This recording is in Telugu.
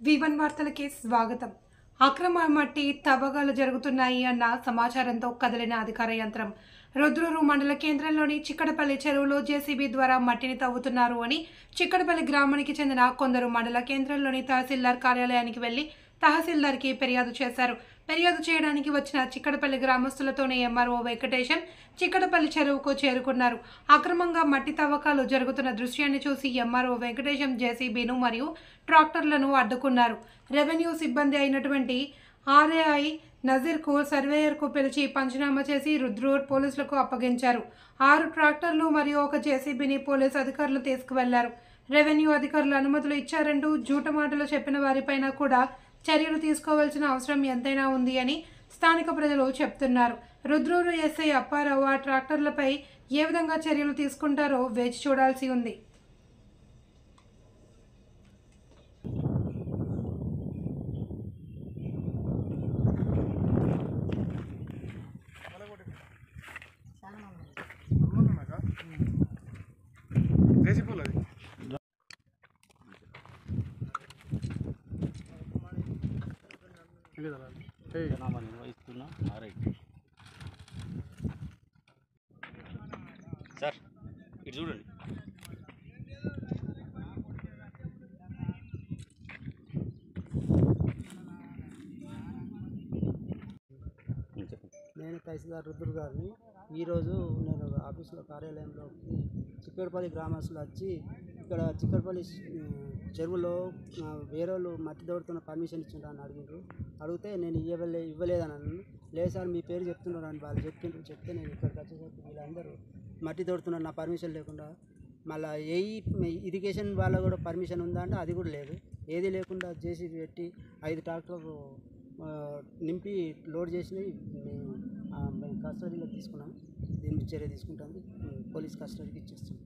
V1 వార్తలకి స్వాగతం. అక్రమ మట్టి తవ్వకాలు జరుగుతున్నాయి అన్న సమాచారంతో కదిలిన అధికార యంత్రం రుద్రూరు మండల కేంద్రంలోని చిక్కడపల్లి చెరువులో జేసీబీ ద్వారా మట్టిని తవ్వుతున్నారు అని చిక్కడపల్లి గ్రామానికి చెందిన కొందరు మండల కేంద్రంలోని తహసీల్దార్ కార్యాలయానికి వెళ్లి తహసీల్దార్కి ఫిర్యాదు చేశారు. ఫిర్యాదు చేయడానికి వచ్చిన చిక్కడపల్లి గ్రామస్తులతోనే ఎంఆర్ఓ వెంకటేశం చిక్కడపల్లి చెరువుకు చేరుకున్నారు. అక్రమంగా మట్టి తవ్వకాలు జరుగుతున్న దృశ్యాన్ని చూసి ఎంఆర్ఓ వెంకటేశం జేసీబీను మరియు ట్రాక్టర్లను అడ్డుకున్నారు. రెవెన్యూ సిబ్బంది అయినటువంటి ఆర్ఏఐ నజీర్కు సర్వేయర్కు పిలిచి పంచనామా చేసి రుద్రూర్ పోలీసులకు అప్పగించారు. 6 ట్రాక్టర్లు మరియు ఒక జేసీబీని పోలీసు అధికారులు తీసుకువెళ్లారు. రెవెన్యూ అధికారులు అనుమతులు ఇచ్చారంటూ జూట మాటలు చెప్పిన వారిపైన కూడా చర్యలు తీసుకోవాల్సిన అవసరం ఎంతైనా ఉంది అని స్థానిక ప్రజలు చెప్తున్నారు. రుద్రూరు ఎస్ఐ అప్పారావు ఆ ట్రాక్టర్లపై ఏ విధంగా చర్యలు తీసుకుంటారో వేచి చూడాల్సి ఉంది. నిర్వహిస్తున్నా సార్ ఇటు చూడండి. నేను తహసీల్దార్ రుద్రు గారిని. ఈరోజు నేను ఆఫీసులో కార్యాలయంలోకి చిక్కడపల్లి గ్రామస్తులు వచ్చి ఇక్కడ చిక్కడపల్లి చెరువులో వేరే వాళ్ళు మట్టి దోడుతున్న పర్మిషన్ ఇచ్చిండ్రు అని అడిగితే నేను ఇవ్వలేదని అన్నాను. లేదు సార్ మీ పేరు చెప్తున్నారు అని వాళ్ళు చెప్తే నేను ఇక్కడికి వచ్చేసరికి వీళ్ళందరూ మట్టి దోడుతున్నారు నా పర్మిషన్ లేకుండా. మళ్ళీ ఇరిగేషన్ వాళ్ళ కూడా పర్మిషన్ ఉందా అంటే అది కూడా లేదు. ఏది లేకుండా జేసీబీ పెట్టి 5 ట్రాక్టర్లు నింపి లోడ్ చేసినవి మేము కస్టడీలో తీసుకున్నాము. దీన్ని చర్య తీసుకుంటాము. పోలీస్ కస్టడీకి ఇచ్చేస్తాం.